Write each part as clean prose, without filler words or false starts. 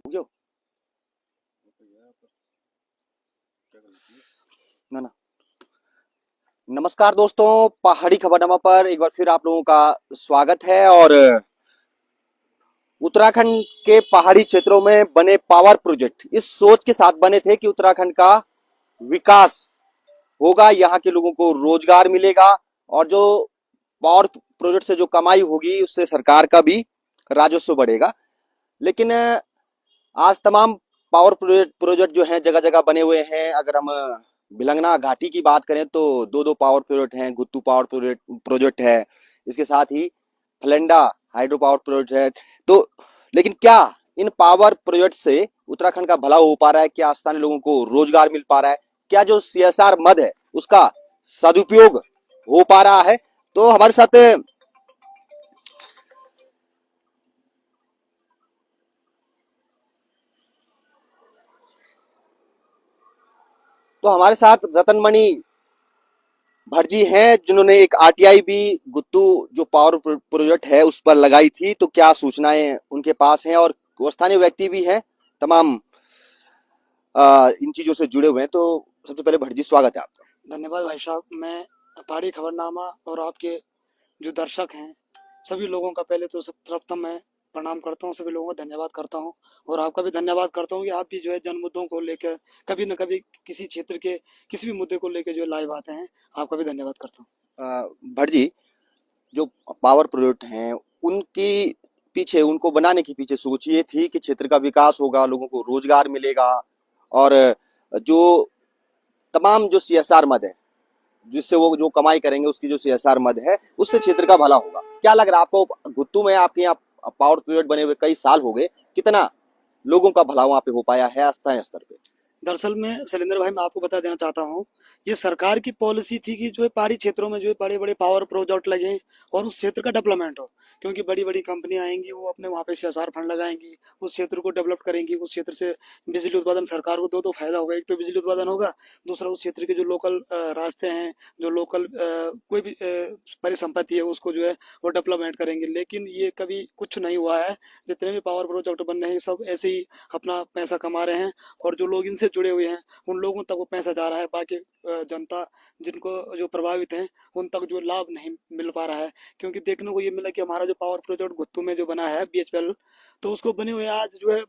क्यों ना ना। नमस्कार दोस्तों, पहाड़ी खबरनामा पर एक बार फिर आप लोगों का स्वागत है। और उत्तराखंड के पहाड़ी क्षेत्रों में बने पावर प्रोजेक्ट इस सोच के साथ बने थे कि उत्तराखंड का विकास होगा, यहाँ के लोगों को रोजगार मिलेगा और जो पावर प्रोजेक्ट से जो कमाई होगी उससे सरकार का भी राजस्व बढ़ेगा। लेकिन आज तमाम पावर प्रोजेक्ट जो हैं जगह जगह बने हुए हैं। अगर हम भिलंगना घाटी की बात करें तो दो दो पावर प्रोजेक्ट हैं, गुत्तू पावर प्रोजेक्ट है, इसके साथ ही फलेंडा हाइड्रो पावर प्रोजेक्ट है। तो लेकिन क्या इन पावर प्रोजेक्ट से उत्तराखंड का भला हो पा रहा है? क्या स्थानीय लोगों को रोजगार मिल पा रहा है? क्या जो सीएसआर मद है उसका सदुपयोग हो पा रहा है? तो हमारे साथ हमारे साथ रतनमणि भट्ट जी हैं, जिन्होंने एक आरटीआई भी गुत्तू जो पावर प्रोजेक्ट है उस पर लगाई थी। तो क्या सूचनाएं उनके पास हैं और वो स्थानीय व्यक्ति भी हैं, तमाम इन चीजों से जुड़े हुए हैं। तो सबसे पहले भट्ट जी, स्वागत है आपका। धन्यवाद भाई साहब। मैं पहाड़ी खबरनामा और आपके जो दर्शक हैं सभी लोगों का पहले तो प्रथम मैं प्रणाम करता हूँ, सभी लोगों का धन्यवाद करता हूँ। और आपका भी धन्यवाद करता हूँ कि आप भी जो है जन मुद्दों को लेकर कभी न कभी किसी क्षेत्र के किसी भी मुद्दे को लेकर जो लाइव आते हैं। आपका भी धन्यवाद करता हूँ। भट्ट जी, जो पावर प्रोजेक्ट हैं उनकी पीछे, उनको बनाने के पीछे सोच ये थी कि क्षेत्र का विकास होगा, लोगों को रोजगार मिलेगा और जो तमाम जो सीएसआर मद है जिससे वो जो कमाई करेंगे उसकी जो सीएसआर मद है उससे क्षेत्र का भला होगा। क्या लग रहा है आपको, गुत्तू में आपके यहाँ पावर प्रोजेक्ट बने हुए कई साल हो गए, कितना लोगों का भला वहां पे हो पाया है स्थानीय स्तर पे? दरअसल में शैलेंद्र भाई मैं आपको बता देना चाहता हूँ, ये सरकार की पॉलिसी थी कि जो है पहाड़ी क्षेत्रों में जो है बड़े बड़े पावर प्रोजेक्ट लगे और उस क्षेत्र का डेवलपमेंट हो। क्योंकि बड़ी बड़ी कंपनियां आएंगी, वो अपने वहाँ पे सीएसआर फंड लगाएंगी, उस क्षेत्र को डेवलप करेंगी। उस क्षेत्र से बिजली उत्पादन सरकार को दो फायदा होगा। एक तो बिजली उत्पादन होगा, दूसरा उस क्षेत्र के जो लोकल रास्ते हैं, जो लोकल कोई भी परिसंपत्ति है उसको जो है वो डेवलपमेंट करेंगे। लेकिन ये कभी कुछ नहीं हुआ है। जितने भी पावर प्रोजेक्ट बन रहे हैं सब ऐसे ही अपना पैसा कमा रहे हैं और जो लोग इनसे जुड़े हुए हैं उन लोगों तक वो पैसा जा रहा है। बाकी जनता जिनको जो प्रभावित हैं उन तक जो लाभ नहीं मिल पा रहा है। क्योंकि देखने को ये मिला कि हमारा जो पावर प्रोजेक्ट गुत्तू में जो बना है बीएचपीएल, तो उसको बने हुए आज जो है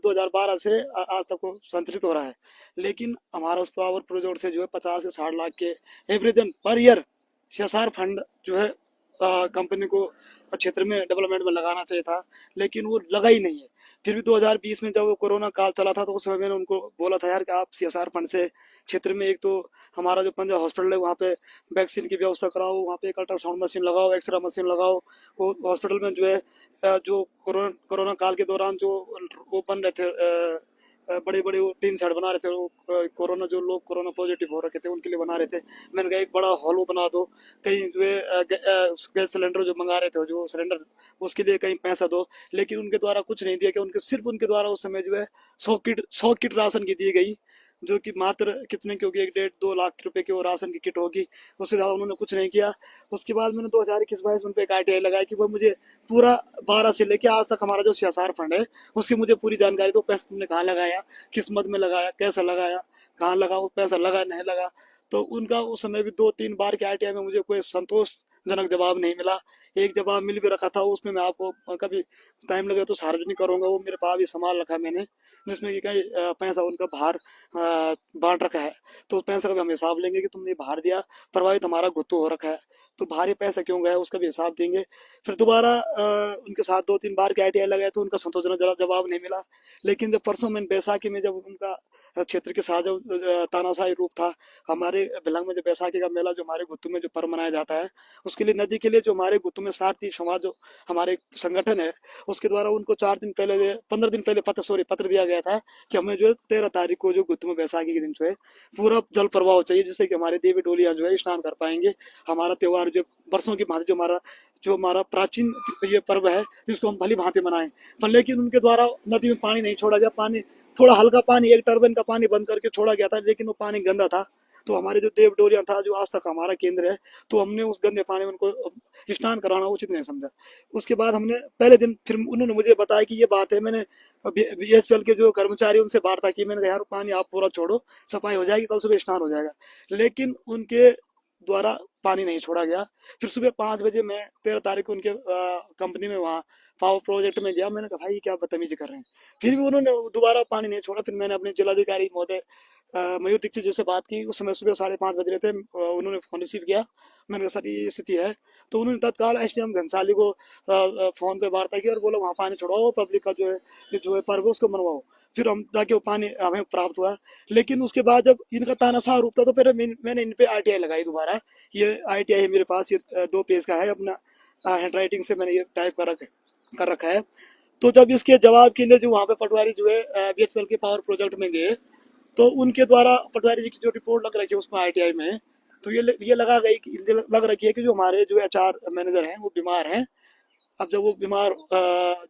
2012 से आज तक वो संचालित हो रहा है। लेकिन हमारा उस पावर प्रोजेक्ट से जो है 50 से 60 लाख के एवरेजन पर ईयर सीएसआर फंड जो है कंपनी को क्षेत्र में डेवलपमेंट में लगाना चाहिए था, लेकिन वो लगा ही नहीं है। फिर भी 2020 में जब कोरोना काल चला था तो उस समय मैंने उनको बोला था यार कि आप सीएसआर फंड से क्षेत्र में एक तो हमारा जो पंजाब हॉस्पिटल है वहाँ पे वैक्सीन की व्यवस्था कराओ, वहाँ पे एक अल्ट्रासाउंड मशीन लगाओ, एक्सरे मशीन लगाओ। वो हॉस्पिटल में जो है जो कोरोना कोरोना काल के दौरान जो वो बन रहे थे बड़े बड़े वो टीन शेड बना रहे थे, वो कोरोना जो लोग कोरोना पॉजिटिव हो रखे थे उनके लिए बना रहे थे। मैंने कहा एक बड़ा हॉल वो बना दो, कहीं जो है गैस सिलेंडर जो मंगा रहे थे जो सिलेंडर उसके लिए कहीं पैसा दो। लेकिन उनके द्वारा कुछ नहीं दिया कि उनके सिर्फ उनके द्वारा उस समय जो है 100 किट राशन की दी गई, जो कि मात्र कितने की होगी, 1 1.5 2 लाख रुपए की वो राशन की किट होगी। उससे ज़्यादा उन्होंने कुछ नहीं किया। उसके बाद मैंने 2021-22 में पे एक आरटीआई लगाया कि वो मुझे पूरा 12 से लेके आज तक हमारा जो सीएसआर फंड है उसकी मुझे पूरी जानकारी दो। पैसा तुमने कहाँ लगाया, किस मद में लगाया, कैसा लगाया, कहाँ लगा, वो पैसा लगा नहीं लगा। तो उनका उस समय भी 2 3 बार के आरटीआई में मुझे कोई संतोषजनक जवाब नहीं मिला। एक जवाब मिल भी रखा था, उसमें मैं आपको कभी टाइम लगे तो सार्वजनिक करूंगा, वो मेरे पास भी संभाल रखा है मैंने, जिसमें कि कहीं पैसा उनका बाहर बांट रखा है। तो उस पैसे का भी हम हिसाब लेंगे कि तुमने बाहर दिया, प्रभावित हमारा गुत्तू हो रखा है, तो बाहर ये पैसा क्यों गया उसका भी हिसाब देंगे। फिर दोबारा उनके साथ 2 3 बार के आईटीआई लगाए तो उनका संतोषजनक जवाब नहीं मिला। लेकिन जब परसों मैंने बैसाखी में जब उनका क्षेत्र के साथ जो तानाशाही रूप था, हमारे भिलंग में जो बैसाखी का मेला जो हमारे गुत्तू में जो पर्व मनाया जाता है, उसके लिए नदी के लिए जो हमारे गुत्तू में सारथी समाज जो हमारे संगठन है उसके द्वारा उनको 4 दिन पहले 15 दिन पहले पत्र दिया गया था कि हमें जो है 13 तारीख को जो गुत्तू में बैसाखी के दिन जो है पूरा जल प्रवाह चाहिए, जिससे कि हमारे देवी डोलियां जो है स्नान कर पाएंगे। हमारा त्योहार जो वर्षों की भांति जो हमारा प्राचीन ये पर्व है जिसको हम भली भांति मनाएं। पर लेकिन उनके द्वारा नदी में पानी नहीं छोड़ा गया। पानी थोड़ा हल्का पानी, एक टर्बाइन का पानी बंद करके छोड़ा गया था, लेकिन वो पानी गंदा था। तो हमारे जो देव डोरिया था जो आज तक हमारा केंद्र है, तो हमने उस गंदे पानी में उनको स्नान कराना उचित नहीं समझा। उसके बाद हमने पहले दिन फिर उन्होंने मुझे बताया कि ये बात है, मैंने बीएचपीएल के जो कर्मचारी उनसे वार्ता की, मैंने कहा यार पानी आप पूरा छोड़ो, सफाई हो जाएगी, कल सुबह स्नान हो जाएगा। लेकिन उनके द्वारा पानी नहीं छोड़ा गया। फिर सुबह 5 बजे मैं 13 तारीख को उनके कंपनी में वहाँ पावर प्रोजेक्ट में गया। मैंने कहा भाई क्या बदतमीजी कर रहे हैं। फिर भी उन्होंने दोबारा पानी नहीं छोड़ा। फिर मैंने अपने जिलाधिकारी महोदय मयूर दीक्षित जी से बात की। उस समय सुबह 5:30 बज रहे थे। उन्होंने फोन रिसीव किया। मैंने कहा सर ये स्थिति है। तो उन्होंने तत्काल एसडीएम घनसाली को फोन पे वार्ता की और बोला वहाँ पानी छोड़ाओ, पब्लिक का जो है ये जो है पर्व है उसको मनवाओ। फिर हम जाके वो पानी हमें प्राप्त हुआ। लेकिन उसके बाद जब इनका तानाशाह रूप था तो फिर मैंने इन पे आरटीआई लगाई दोबारा। ये आरटीआई है मेरे पास, ये 2 पेज का है, अपना हैंड राइटिंग से मैंने ये टाइप कर रखा है। तो जब इसके जवाब के लिए जो वहाँ पे पटवारी जो है बीएचपीएल के पावर प्रोजेक्ट में गए, तो उनके द्वारा पटवारी जी की जो रिपोर्ट लग रखी है उसमें आरटीआई में, तो ये लग रखी है कि जो हमारे जो एचआर मैनेजर हैं वो बीमार हैं। अब जब वो बीमार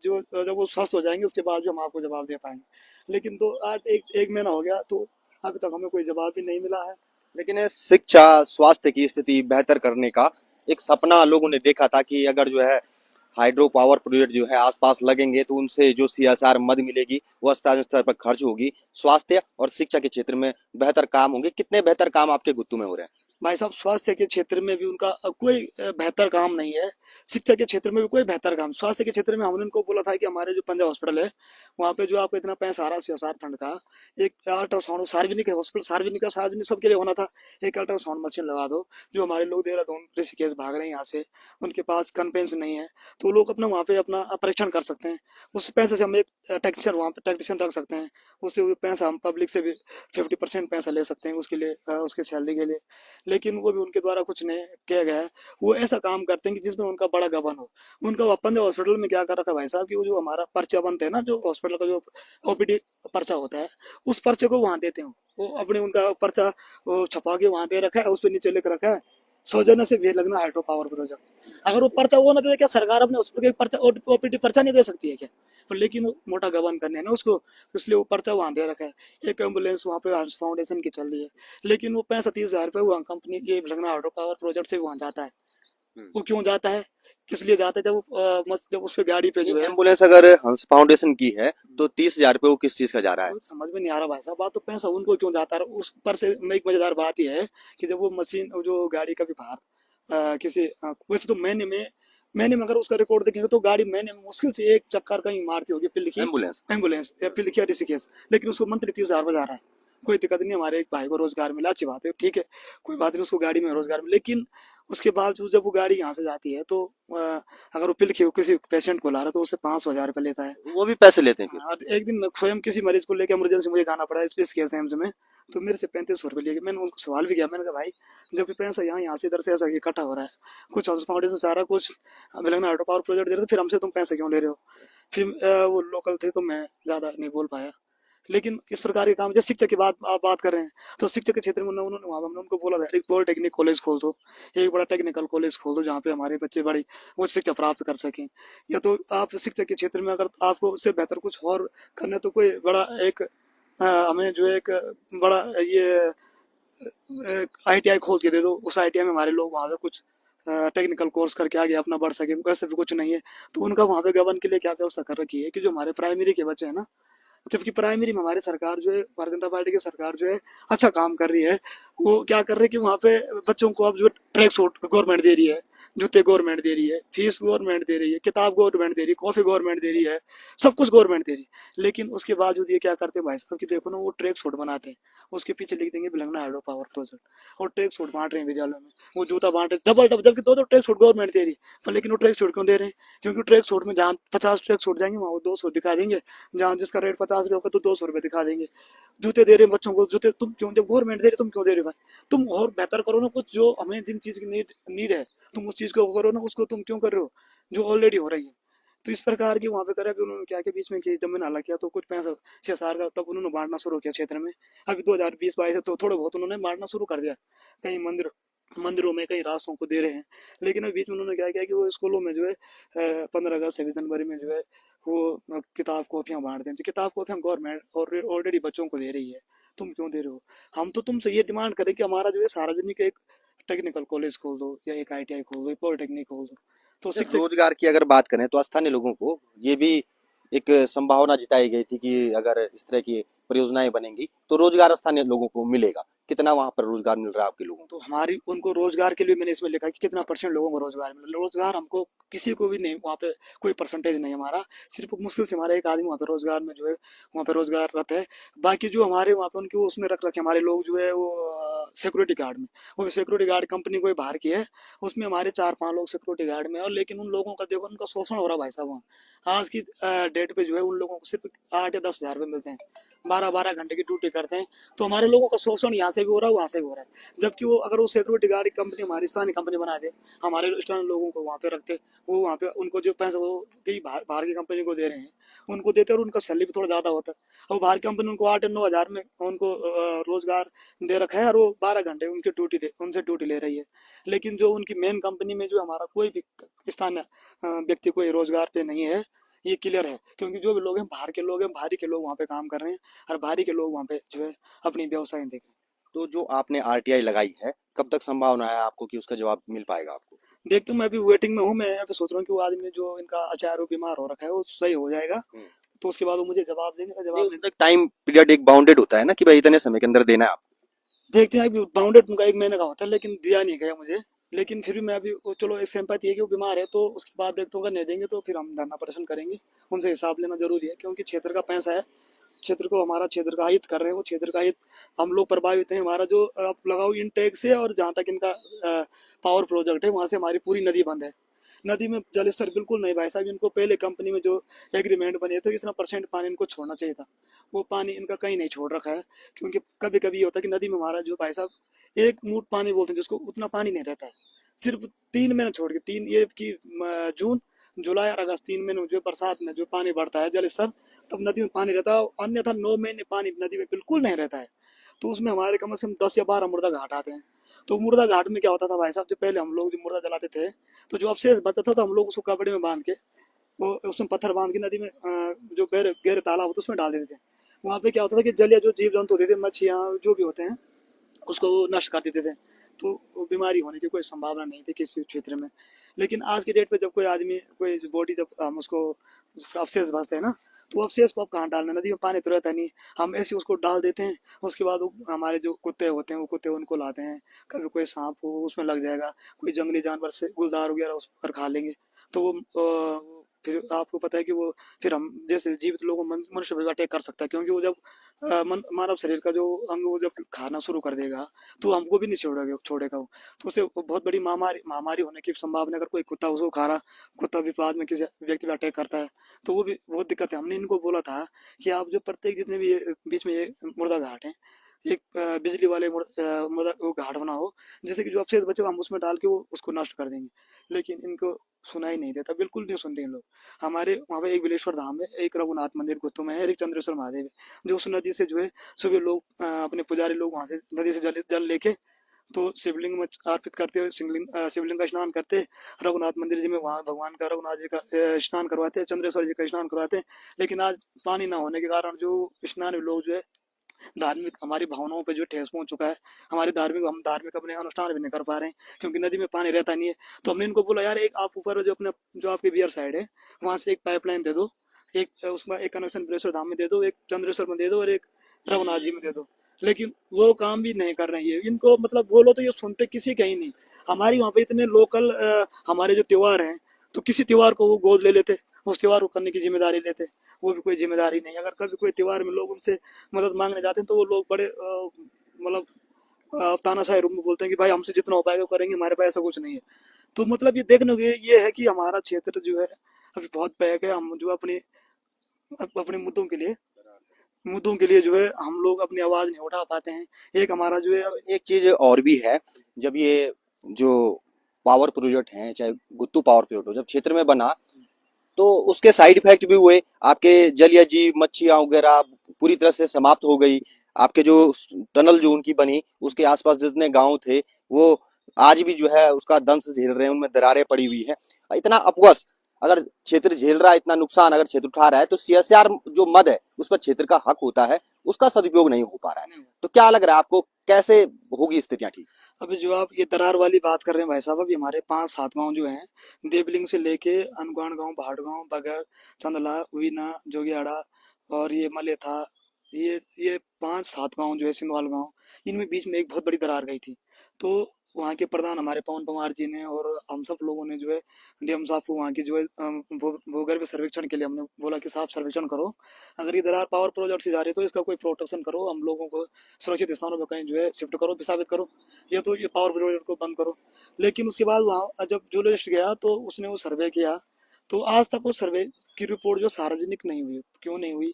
जो जब वो स्वस्थ हो जाएंगे उसके बाद जो हम आपको जवाब दे पाएंगे। लेकिन तो आज एक महीना हो गया, तो अभी तक हमें कोई जवाब भी नहीं मिला है। लेकिन ये शिक्षा स्वास्थ्य की स्थिति बेहतर करने का एक सपना लोगों ने देखा था कि अगर जो है हाइड्रो पावर प्रोजेक्ट जो है आसपास लगेंगे तो उनसे जो सीएसआर मद मिलेगी वो स्थानीय स्तर पर खर्च होगी, स्वास्थ्य और शिक्षा के क्षेत्र में बेहतर काम होंगे। कितने बेहतर काम आपके गुत्तू में हो रहे हैं? भाई साहब स्वास्थ्य के क्षेत्र में भी उनका कोई बेहतर काम नहीं है। शिक्षा के क्षेत्र में भी कोई बेहतर काम। स्वास्थ्य के क्षेत्र में हमने उनको बोला था कि हमारे जो पंजाब हॉस्पिटल है वहाँ पे जो आपको इतना पैसा आ रहा है सीएसआर फंड का, एक अल्ट्रासाउंड सार्वजनिक है हॉस्पिटल, सार्वजनिक सबके लिए होना था। एक अल्ट्रासाउंड मशीन लगा दो। जो हमारे लोग देहरादून ऋषिकेश भाग रहे हैं यहाँ से, उनके पास कन्वेंस नहीं है, तो लोग अपना वहाँ पे अपना परीक्षण कर सकते हैं। उस पैसे से हम एक टेक्नीशियन वहाँ पे टेक्नीशियन रख सकते हैं। उससे वो पैसा हम पब्लिक से भी 50% पैसा ले सकते हैं उसके लिए, उसके सैलरी के लिए। लेकिन वो भी उनके द्वारा कुछ नहीं किया गया है। वो ऐसा काम करते हैं कि जिसमें उनका बड़ा गबन हो। उनका अपन ने हॉस्पिटल में क्या कर रखा है भाई साहब, कि वो जो हमारा पर्चा बनता है ना, जो हॉस्पिटल का जो ओपीडी पर्चा होता है, उस पर्चे को वहां देते हैं। वो अपने उनका पर्चा वो छपा के वहां दे रखा है, उस पर नीचे लिख रखा है सौजन्य से भी लगना हाइड्रो पावर प्रोजेक्ट। अगर वो पर्चा वो ना दे, क्या सरकार अपने हॉस्पिटल के पर्चा ओपीडी पर्चा नहीं दे सकती है क्या? पर लेकिन वो मोटा गबन करने है ना उसको, तो इसलिए वो पर्चा वहां दे रखा है। एक एम्बुलेंस वहाँ पे हंस फाउंडेशन की चल रही है, लेकिन वो 35,000 रुपये वहाँ कंपनी ये लगना हाइड्रो पावर प्रोजेक्ट से वहाँ जाता है। वो क्यों जाता है, किस लिए जाता है? जब जब उस पे गाड़ी पे जो ये है, एम्बुलेंस अगर हंस फाउंडेशन की है तो 30,000 रुपये वो किस चीज का जा रहा है? वो समझ में नहीं आ रहा भाई साहब। बात तो पैसा उनको क्यों जाता है उस पर से। एक मजेदार बात यह है कि जब वो मशीन जो गाड़ी का भी बाहर किसी वैसे तो महीने में अगर उसका रिकॉर्ड देखेंगे तो गाड़ी महीने में मुश्किल से एक चक्कर कहीं मारती होगी, फिर लिखी एम्बुलेंस एम्बुलेंस या फिर लिखी ऋषिकेश। लेकिन उसको मंथली 30,000 बजा रहा है। कोई दिक्कत नहीं, हमारे एक भाई को रोजगार मिला, अच्छी बात है, ठीक है, कोई बात नहीं, उसको गाड़ी में रोजगार मिला। लेकिन उसके बावजूद जब वो गाड़ी यहाँ से जाती है तो अगर वो पिल किसी पेशेंट को ला रहा है तो उससे 500,000 रुपये लेता है। वो भी पैसे लेते हैं फिर? हाँ, एक दिन मैं स्वयं किसी मरीज को लेकर इमरजेंसी मुझे जाना पड़ा इस केस एम्स में, तो मेरे से 3500 रुपये लिए। मैंने उनको सवाल भी किया, मैंने कहा भाई जब भी पैसा यहाँ से इधर से ऐसा इकट्ठा हो रहा है, कुछ हंस फाउंडेशन से आ रहा है, कुछ मिलन हाइड्रो पावर प्रोजेक्ट दे रहे, तो फिर हमसे तुम पैसे क्यों ले रहे हो? फिर वो लोकल थे तो मैं ज्यादा नहीं बोल पाया। लेकिन इस प्रकार के काम, जैसे शिक्षा की बात आप बात कर रहे हैं, तो शिक्षा के क्षेत्र में उन्होंने वहाँ हमने उनको बोला था एक पॉलिटेक्निक कॉलेज खोल दो, एक बड़ा टेक्निकल कॉलेज खोल दो, जहाँ पे हमारे बच्चे बड़ी उच्च शिक्षा प्राप्त कर सकें। या तो आप शिक्षा के क्षेत्र में अगर आपको उससे बेहतर कुछ और करना है, तो कोई बड़ा एक हमें जो है एक बड़ा ये आईटीआई खोल के दे दो। उस आईटीआई में हमारे लोग वहाँ से कुछ टेक्निकल कोर्स करके आगे अपना बढ़ सके। वैसे भी कुछ नहीं है, तो उनका वहाँ पे गवर्न के लिए क्या व्यवस्था कर रखी है कि जो हमारे प्राइमरी के बच्चे हैं ना, जबकि प्राइमरी में हमारी सरकार जो है, भारतीय जनता पार्टी की सरकार जो है अच्छा काम कर रही है। वो क्या कर रही है कि वहाँ पे बच्चों को अब जो ट्रैक सूट गवर्नमेंट दे रही है, जूते गवर्नमेंट दे रही है, फीस गवर्नमेंट दे रही है, किताब गवर्नमेंट दे रही है, कॉफी गवर्नमेंट दे रही है, सब कुछ गवर्नमेंट दे रही है। लेकिन उसके बावजूद ये क्या करते हैं भाई साहब, कि देखो ना, वो ट्रैक सूट बनाते हैं, उसके पीछे लिख देंगे बिलंगना हाइड्रो पावर प्रोजेक्ट, और ट्रैक सूट बांट रहे हैं विद्यालयों में। वो जूता बांट रहे डबल डबल, जबकि दो ट्रैक सूट गवर्नमेंट दे रही है। पर लेकिन वो ट्रैक सूट क्यों दे रहे हैं? क्योंकि ट्रैक सूट में जहाँ 50 ट्रैक सूट जाएंगे वहाँ वो 200 दिखा देंगे, जहाँ जिसका रेट 50 रुपये होगा तो 200 रुपये दिखा देंगे। जूते दे रहे हैं बच्चों को, जूते तुम क्यों, जब गवर्नमेंट दे रही तुम क्यों दे रहे हो भाई? तुम और बेहतर करो ना कुछ, जो हमें जिन चीज की नीड है, तुम उस चीज को करो ना, उसको तुम क्यों कर रहे हो जो ऑलरेडी हो रही है? तो इस प्रकार की वहां पे करे। अभी उन्होंने क्या के बीच में कि जब मैंने हालांकि किया तो कुछ पैसा सीएसआर का तब उन्होंने बांटना शुरू किया क्षेत्र में। अभी 2020-22 तो थोड़े बहुत उन्होंने बांटना शुरू कर दिया, कहीं मंदिरों में, कहीं रास्तों को दे रहे हैं। लेकिन अभी बीच में उन्होंने क्या किया कि वो स्कूलों में जो है 15 अगस्त 26 जनवरी में जो है वो किताब कॉपियां बांट दें। तो किताब कॉपियां गवर्नमेंट और ऑलरेडी बच्चों को दे रही है, तुम क्यों दे रहे हो? हम तो तुमसे ये डिमांड करें कि हमारा जो है सार्वजनिक एक टेक्निकल कॉलेज खोल दो, या एक आईटीआई खोल दो, पॉलिटेक्निक खोल दो, तो शिक्षक। रोजगार की अगर बात करें तो स्थानीय लोगों को ये भी एक संभावना जताई गई थी कि अगर इस तरह की परियोजनाएं बनेंगी तो रोजगार स्थानीय लोगों को मिलेगा। कितना वहां पर रोजगार मिल रहा है आपके लोगों को? तो हमारी उनको रोजगार के लिए मैंने इसमें लिखा है कि कितना परसेंट लोगों को रोजगार मिला। रोजगार हमको किसी को भी नहीं, वहाँ पे कोई परसेंटेज नहीं हमारा, सिर्फ मुश्किल से हमारा एक आदमी वहाँ पे रोजगार में जो है वहाँ पे रोजगाररत है। बाकी जो हमारे वहाँ पे उनके वो उसमें रख रखे हमारे लोग जो है वो सिक्योरिटी गार्ड में, वो सिक्योरिटी गार्ड कंपनी कोई बाहर की है, उसमें हमारे 4-5 लोग सिक्योरिटी गार्ड में है। और लेकिन उन लोगों का देखो उनका शोषण हो रहा है भाई साहब वहाँ। आज की डेट पे जो है उन लोगों को सिर्फ 8 या 10 हज़ार रुपये मिलते हैं, 12-12 घंटे की ड्यूटी करते हैं। तो हमारे लोगों का शोषण यहाँ से भी हो रहा है, वहाँ से भी हो रहा है। जबकि वो अगर वो सिक्योरिटी गार्ड की कंपनी हमारी स्थानीय कंपनी बना दे, हमारे स्थानीय लोगों को वहाँ पे रखते, वो वहाँ पे उनको जो पैसा वो कई बाहर बाहर की कंपनी को दे रहे हैं उनको देते, और उनका सैलरी भी थोड़ा ज्यादा होता है। और बाहर की कंपनी उनको 8 या 9 हज़ार में उनको रोजगार दे रखा है, और वो 12 घंटे उनकी उनसे ड्यूटी ले रही है। लेकिन जो उनकी मेन कंपनी में जो हमारा कोई भी स्थानीय व्यक्ति कोई रोजगार पे नहीं है, ये क्लियर है। क्योंकि जो भी लोग हैं बाहर के लोग हैं, बाहरी के लोग वहाँ पे काम कर रहे हैं, और बाहरी के लोग वहाँ पे जो है अपनी व्यवसाय देख रहे हैं। तो जो आपने आरटीआई लगाई है, कब तक संभावना है आपको कि उसका जवाब मिल पाएगा आपको? देखते मैं अभी वेटिंग में हूँ। मैं अभी सोच रहा हूँ कि वो आदमी जो इनका अचार बीमार हो रखा है वो सही हो जाएगा, हम्म। तो उसके बाद वो मुझे जवाब देंगे। तो नहीं, जवाब उसका टाइम पीरियड एक बाउंडेड होता है ना कि भाई इतने समय के अंदर देना है आपको। देखते हैं। अभी बाउंडेड उनका 1 महीने का होता है, लेकिन दिया नहीं गया मुझे। लेकिन फिर भी मैं अभी चलो एक सिंपैथी है कि वो बीमार है, तो उसके बाद देखता हूँ अगर नहीं देंगे तो फिर हम धरना प्रदर्शन करेंगे। उनसे हिसाब लेना जरूरी है, क्योंकि क्षेत्र का पैसा है, क्षेत्र को हमारा क्षेत्र का हित कर रहे हैं, वो क्षेत्र का हित हम लोग प्रभावित हैं। हमारा जो आप लगाओ इनटेक से, और जहाँ तक इनका पावर प्रोजेक्ट है वहां से हमारी पूरी नदी बंद है। नदी में जल स्तर बिल्कुल नहीं भाई साहब। इनको पहले कंपनी में जो एग्रीमेंट बने थे इतना परसेंट पानी इनको छोड़ना चाहिए था, वो पानी इनका कहीं नहीं छोड़ रखा है। क्योंकि कभी कभी ये होता है कि नदी में हमारा जो भाई साहब 1 मूठ पानी बोलते हैं जिसको, उतना पानी नहीं रहता है। सिर्फ 3 महीने छोड़ के, तीन ये कि जून जुलाई और अगस्त 3 महीने में जो बरसात में जो पानी बढ़ता है जल स्तर, तब नदी में पानी रहता है। अन्यथा 9 महीने पानी नदी में बिल्कुल नहीं रहता है। तो उसमें हमारे कम से कम 10 या 12 मुर्दा घाट आते हैं। तो मुर्दा घाट में क्या होता था भाई साहब, जो पहले हम लोग जो मुर्दा जलाते थे, तो जो अवशेष बचता था तो हम लोग उसको कपड़े में बांध के, वो उसमें पत्थर बांध के नदी में जो गहरे गहरे तालाब होते उसमें डाल देते थे। वहाँ पे क्या होता था कि जलीय जो जीव जंतु होते थे, मच्छियाँ जो भी होते हैं, उसको वो नष्ट कर देते थे। तो वो बीमारी होने की कोई संभावना नहीं थी किसी क्षेत्र में। लेकिन आज की डेट पे जब कोई आदमी कोई बॉडी, जब हम उसको उसका अवशेष बचते हैं ना, तो वो अवशेष को आप कहाँ डालना, नदी में पानी तो रहता नहीं, हम ऐसे उसको डाल देते हैं। उसके बाद वो हमारे जो कुत्ते होते हैं वो कुत्ते उनको लाते हैं। कभी कोई सांप हो उसमें लग जाएगा, कोई जंगली जानवर से गुलदार वगैरह उस पर खा लेंगे। तो वो फिर आपको पता है कि वो फिर हम जैसे जीवित लोगों मनुष्य पर अटैक कर सकता है। क्योंकि वो जब मानव शरीर का जो अंग वो जब खाना शुरू कर देगा, तो हमको भी नहीं छोड़ेगा वो। तो उससे बहुत बड़ी महामारी महामारी होने की संभावना। अगर कोई कुत्ता उसको खा रहा, कुत्ता भी बाद में किसी व्यक्ति पे अटैक करता है, तो वो भी बहुत दिक्कत है। हमने इनको बोला था कि आप जो प्रत्येक जितने भी बीच में ये मुर्दा घाट है, एक बिजली वाले मुर्दा वो घाट बनाओ, जैसे कि जो अवशेष बचे हम उसमें डाल के वो उसको नष्ट कर देंगे। लेकिन इनको सुनाई नहीं देता, बिल्कुल नहीं सुनते इन लोग। हमारे वहाँ पे एक बिलेश्वर धाम है, एक रघुनाथ मंदिर गुत्तू में है, एक चंद्रेश्वर महादेव है। जो उस नदी से जो है सुबह लोग अपने पुजारी लोग वहाँ से नदी से जल लेके तो शिवलिंग में अर्पित करते हुए शिवलिंग का स्नान करते, रघुनाथ मंदिर जी में वहाँ भगवान का रघुनाथ जी का स्नान करवाते, चंद्रेश्वर जी का स्नान करवाते। लेकिन आज पानी ना होने के कारण जो स्नान लोग जो है धार्मिक हमारी भावनाओं पे जो ठेस पहुंच चुका है, हमारे हम धार्मिक अपने अनुष्ठान भी नहीं कर पा रहे हैं, क्योंकि नदी में पानी रहता नहीं है। तो हमने इनको बोला यार, एक आप ऊपर जो अपने जो आपके बियर साइड है वहां से एक पाइपलाइन दे दो, एक उसमें एक कनेक्शन बिलेश्वर धाम में दे दो, एक चंद्रेश्वर में दे दो, और एक रघुनाथ जी में दे दो। लेकिन वो काम भी नहीं कर रहे हैं इनको, मतलब बोलो तो ये सुनते किसी का ही नहीं। हमारी वहाँ पे इतने लोकल हमारे जो त्योहार हैं, तो किसी त्योहार को वो गोद ले लेते, उस त्योहार को करने की जिम्मेदारी लेते। वो भी कोई जिम्मेदारी नहीं। अगर कभी कोई त्योहार में लोग उनसे मदद मांगने जाते हैं, तो वो लोग बड़े मतलब तानाशाही रूप में बोलते हैं कि भाई हमसे जितना हो पाएगा वो करेंगे, हमारे पास ऐसा कुछ नहीं है। तो मतलब ये देखने को ये है कि हमारा क्षेत्र जो है अभी बहुत बैक है। हम जो अपने मुद्दों के लिए जो है हम लोग अपनी आवाज नहीं उठा पाते हैं। एक हमारा जो है एक चीज और भी है, जब ये जो पावर प्रोजेक्ट है, चाहे गुत्तू पावर प्रोजेक्ट हो, जब क्षेत्र में बना तो उसके साइड इफेक्ट भी हुए। आपके जलीय जीव मच्छियां वगैरह पूरी तरह से समाप्त हो गई। आपके जो टनल जो उनकी बनी, उसके आसपास जितने गांव थे वो आज भी जो है उसका दंश झेल रहे हैं, उनमें दरारें पड़ी हुई हैं। इतना अपवस अगर क्षेत्र झेल रहा है, इतना नुकसान अगर क्षेत्र उठा रहा है, तो सीएसआर जो मद है उस पर क्षेत्र का हक होता है, उसका सदुपयोग नहीं हो पा रहा है। तो क्या लग रहा है आपको, कैसे होगी स्थितियां ठीक? अभी जो आप ये दरार वाली बात कर रहे हैं भाई साहब, अभी हमारे 5-7 गांव जो हैं, देवलिंग से लेके अनुगान गांव, भाट गांव, बगर, चंदला, वीना, जोगियाड़ा और ये मलेथा, ये 5-7 गांव जो है सिंधवाल गांव, इनमें बीच में एक बहुत बड़ी दरार गई थी। तो वहाँ के प्रधान हमारे पवन पवार जी ने और हम सब लोगों ने जो है डीएम साहब को वहाँ की जो है भूगर्भ सर्वेक्षण के लिए हमने बोला कि साहब सर्वेक्षण करो, अगर ये दरार पावर प्रोजेक्ट से जा रही है तो इसका कोई प्रोटेक्शन करो, हम लोगों को सुरक्षित स्थानों पर कहीं जो है शिफ्ट करो, विस्थापित करो, ये तो ये पावर प्रोजेक्ट को बंद करो। लेकिन उसके बाद वहाँ जब जूलॉजिस्ट गया तो उसने वो सर्वे किया, तो आज तक वो सर्वे की रिपोर्ट जो सार्वजनिक नहीं हुई। क्यों नहीं हुई?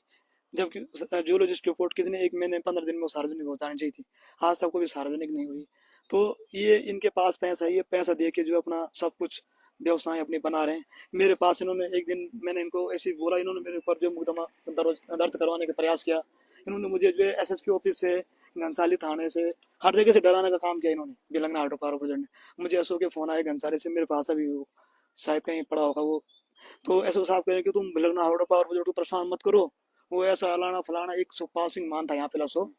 जबकि जूलॉजिस्ट रिपोर्ट कितने 1 महीने 15 दिन में वो सार्वजनिक हो जानी चाहिए थी, आज तक वो भी सार्वजनिक नहीं हुई। तो ये इनके पास पैसा है, ये पैसा दे के जो अपना सब कुछ व्यवसाय अपनी बना रहे हैं। मेरे पास इन्होंने एक दिन, मैंने इनको ऐसे ही बोला, इन्होंने मेरे ऊपर जो मुकदमा दर्ज करवाने का प्रयास किया। इन्होंने मुझे जो है एसएसपी ऑफिस से, घनसाली थाने से, हर जगह से डराने का काम किया इन्होंने, बिलंगना हाइड्रो पावर प्रोजेक्ट ने। मुझे एसओ के फोन आए घनसाली से, मेरे पास अभी वो शायद कहीं पड़ा होगा वो। तो एसओ साहब कह रहे कि तुम बिलंगना हाइड्रो पावर प्रोजेक्ट को परेशान मत करो, वो ऐसा अलाना फलाना। एक सुखपाल सिंह मान था यहाँ पे लसो,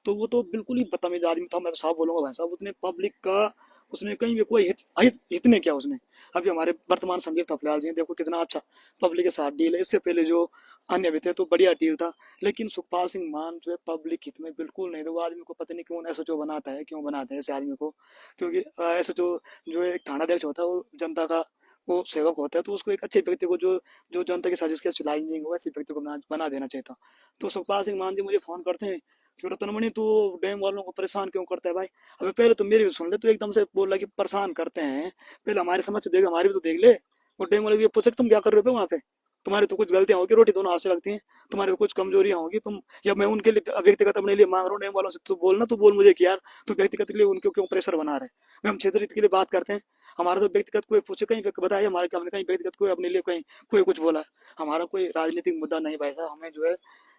तो वो तो बिल्कुल ही बदतमीज आदमी था, मैं तो साफ बोलूंगा भाई साहब। उसने पब्लिक का, उसने कहीं भी कोई हित नहीं किया उसने। अभी हमारे वर्तमान संदीप थपलियाल जी देखो कितना अच्छा पब्लिक के साथ डील है, इससे पहले जो अन्य भी थे तो बढ़िया डील था। लेकिन सुखपाल सिंह मान जो है पब्लिक हित में बिल्कुल नहीं, तो वो आदमी को पता नहीं क्यों एसओ बनाता है, क्यों बनाते हैं ऐसे आदमी को। क्योंकि एसओ जो एक थानाध्यक्ष होता है वो जनता का वो सेवक होता है, तो उसको एक अच्छे व्यक्ति को जो जो जनता की साजिश के चलाई नहीं हुआ, ऐसे व्यक्ति को बना देना चाहिए था। तो सुखपाल सिंह मान जी मुझे फोन करते हैं कि रतनमणि तू डैम वालों को परेशान क्यों करता है भाई? अबे पहले तो मेरी भी सुन ले, तू एकदम से बोल रहा कि परेशान करते हैं, पहले हमारी समझ तो देख, हमारी भी तो देख ले। वो डैम वाले को ये पूछे कि तुम क्या कर रहे हो वहाँ पे, तुम्हारी तो कुछ गलतियां होगी, रोटी दोनों हाथ से लगती हैं, तुम्हारी तो कुछ कमजोरियां होगी तुम, या मैं उनके लिए व्यक्तिगत अपने लिए मांग रहा हूँ डैम वालों से, तू बोलना, तू बोल मुझे कि यार तू व्यक्तिगत के लिए उनको क्यों प्रेशर बना रहे हैं। हम क्षेत्र हित के लिए बात करते हैं, हमारा तो व्यक्तिगत कोई पूछे कहीं बताया हमारे, हमने कहीं व्यक्तिगत कोई अपने लिए कहीं कोई कुछ बोला? हमारा कोई राजनीतिक मुद्दा नहीं भाई साहब। हमें जो है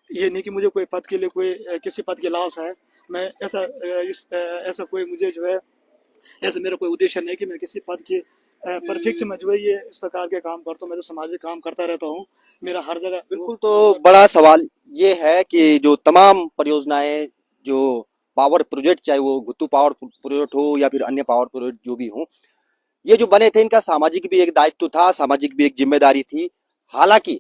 ये नहीं कि मुझे कोई पद के लिए कोई किसी पद की लालसा है, मैं ऐसा कोई मुझे जो है, ऐसा मेरा कोई उद्देश्य नहीं कि मैं किसी पद की परिप्रेक्ष्य में जो है ये इस प्रकार के काम करता हूँ। मैं तो सामाजिक काम करता रहता हूँ, मेरा हर जगह बिल्कुल। तो बड़ा सवाल ये है कि जो तमाम परियोजनाएं, जो पावर प्रोजेक्ट, चाहे वो घुत्तू पावर प्रोजेक्ट हो या फिर अन्य पावर प्रोजेक्ट जो भी हो, ये जो बने थे, इनका सामाजिक भी एक दायित्व था, सामाजिक भी एक जिम्मेदारी थी। हालांकि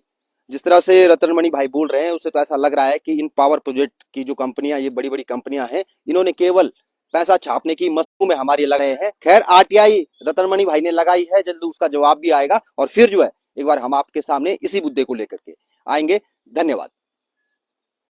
जिस तरह से रतनमणि भाई बोल रहे हैं, उससे तो ऐसा लग रहा है कि इन पावर प्रोजेक्ट की जो कंपनियां, ये बड़ी बड़ी कंपनियां हैं, इन्होंने केवल पैसा छापने की मस्तू में हमारे लग रहे हैं। खैर, आरटीआई रतनमणि भाई ने लगाई है, जल्द उसका जवाब भी आएगा और फिर जो है एक बार हम आपके सामने इसी मुद्दे को लेकर के आएंगे। धन्यवाद।